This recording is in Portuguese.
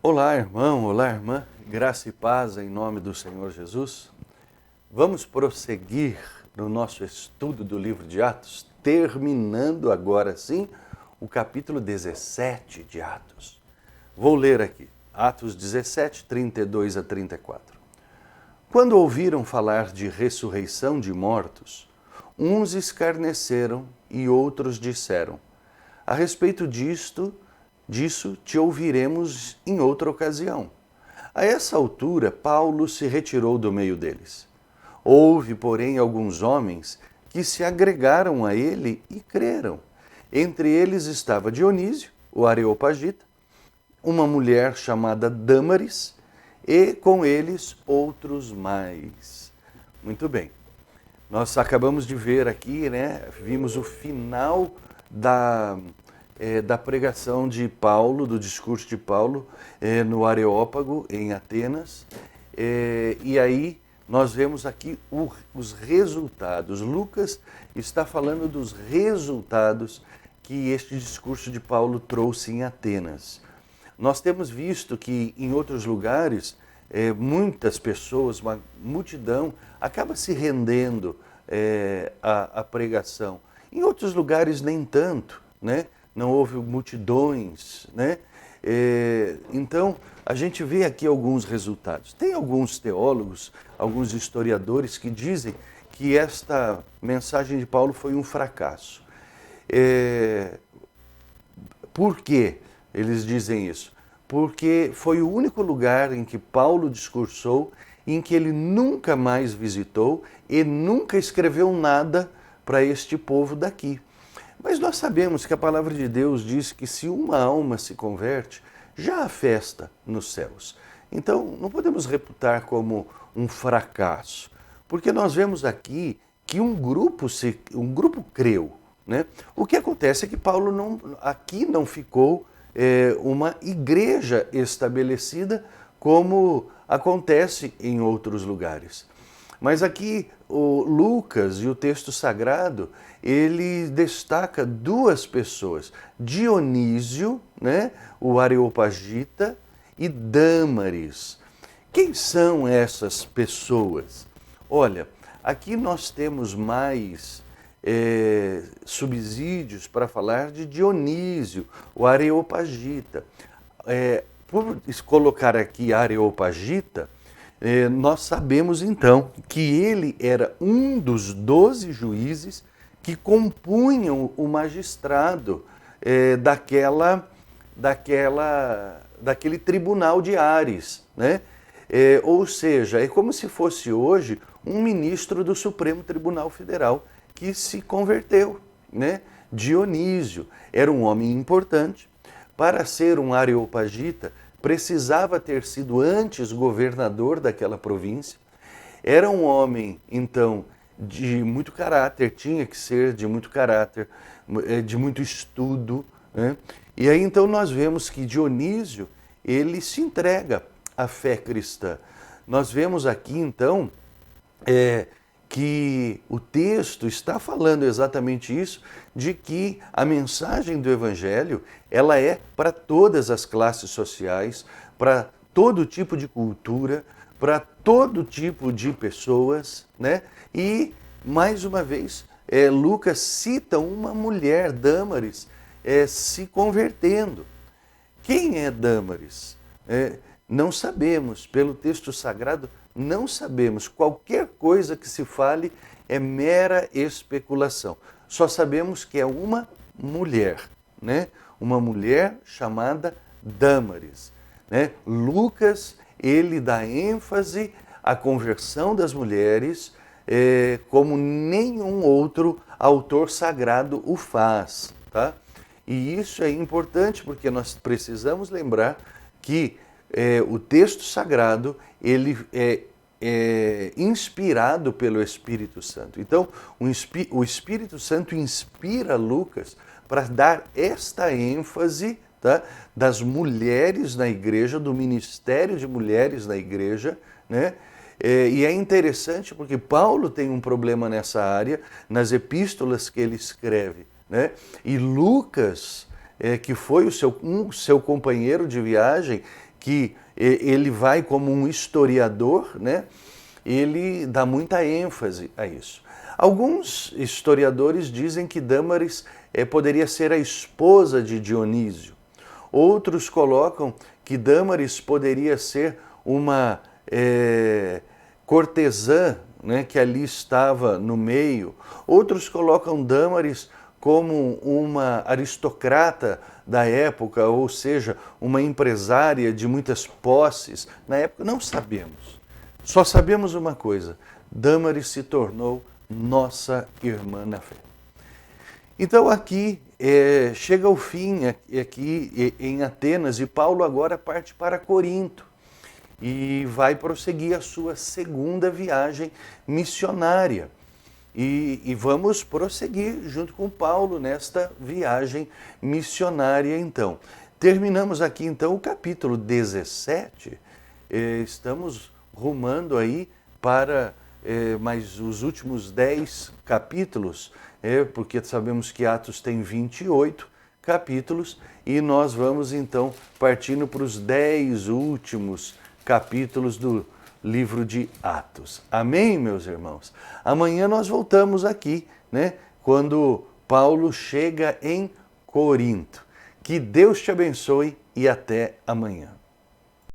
Olá, irmão, olá, irmã, graça e paz em nome do Senhor Jesus. Vamos prosseguir no nosso estudo do livro de Atos, terminando agora sim o capítulo 17 de Atos. Vou ler aqui, Atos 17, 32 a 34. Quando ouviram falar de ressurreição de mortos, uns escarneceram e outros disseram: a respeito disso te ouviremos em outra ocasião. A essa altura, Paulo se retirou do meio deles. Houve, porém, alguns homens que se agregaram a ele e creram. Entre eles estava Dionísio, o Areopagita, uma mulher chamada Dâmaris, e com eles outros mais. Muito bem. Nós acabamos de ver aqui, vimos o final da pregação de Paulo, do discurso de Paulo no Areópago, em Atenas. E aí nós vemos aqui os resultados. Lucas está falando dos resultados que este discurso de Paulo trouxe em Atenas. Nós temos visto que em outros lugares muitas pessoas, uma multidão, acaba se rendendo à pregação. Em outros lugares nem tanto, né? Não houve multidões, né? Então, a gente vê aqui alguns resultados. Tem alguns teólogos, alguns historiadores que dizem que esta mensagem de Paulo foi um fracasso. Por quê eles dizem isso? Porque foi o único lugar em que Paulo discursou em que ele nunca mais visitou e nunca escreveu nada para este povo daqui. Mas nós sabemos que a palavra de Deus diz que se uma alma se converte, já há festa nos céus. Então, não podemos reputar como um fracasso, porque nós vemos aqui que um grupo creu, né? O que acontece é que Paulo aqui não ficou uma igreja estabelecida como acontece em outros lugares. Mas aqui o Lucas e o texto sagrado, ele destaca duas pessoas, Dionísio, né, o Areopagita, e Dâmaris. Quem são essas pessoas? Olha, aqui nós temos mais subsídios para falar de Dionísio, o Areopagita. Por colocar aqui Areopagita, nós sabemos então que ele era um dos 12 juízes que compunham o magistrado daquele tribunal de Ares, né? Ou seja, é como se fosse hoje um ministro do Supremo Tribunal Federal que se converteu, né? Dionísio era um homem importante. Para ser um Areopagita, precisava ter sido antes governador daquela província. Era um homem, então, de muito caráter, tinha que ser de muito caráter, de muito estudo, né? E aí então nós vemos que Dionísio, ele se entrega à fé cristã. Nós vemos aqui então que o texto está falando exatamente isso, de que a mensagem do Evangelho, ela é para todas as classes sociais, para todo tipo de cultura, para todo tipo de pessoas, né? E, mais uma vez, Lucas cita uma mulher, Dâmaris, se convertendo. Quem é Dâmaris? Não sabemos, pelo texto sagrado, não sabemos. Qualquer coisa que se fale é mera especulação. Só sabemos que é uma mulher, né? Uma mulher chamada Dâmaris, né? Lucas, ele dá ênfase à conversão das mulheres como nenhum outro autor sagrado o faz, tá? E isso é importante porque nós precisamos lembrar que o texto sagrado, ele é inspirado pelo Espírito Santo. Então, o Espírito Santo inspira Lucas para dar esta ênfase, tá, das mulheres na igreja, do ministério de mulheres na igreja, né? E é interessante porque Paulo tem um problema nessa área, nas epístolas que ele escreve, né? E Lucas, que foi o seu companheiro de viagem, que ele vai como um historiador, né? Ele dá muita ênfase a isso. Alguns historiadores dizem que Dâmaris poderia ser a esposa de Dionísio. Outros colocam que Dâmaris poderia ser uma cortesã, né, que ali estava no meio. Outros colocam Dâmaris como uma aristocrata da época, ou seja, uma empresária de muitas posses. Na época, não sabemos. Só sabemos uma coisa: Dâmaris se tornou nossa irmã na fé. Então aqui chega o fim aqui em Atenas e Paulo agora parte para Corinto e vai prosseguir a sua segunda viagem missionária. E vamos prosseguir junto com Paulo nesta viagem missionária então. Terminamos aqui então o capítulo 17, estamos rumando aí para mais os últimos 10 capítulos, porque sabemos que Atos tem 28 capítulos e nós vamos então partindo para os 10 últimos capítulos do livro de Atos. Amém, meus irmãos? Amanhã nós voltamos aqui, né? Quando Paulo chega em Corinto. Que Deus te abençoe e até amanhã.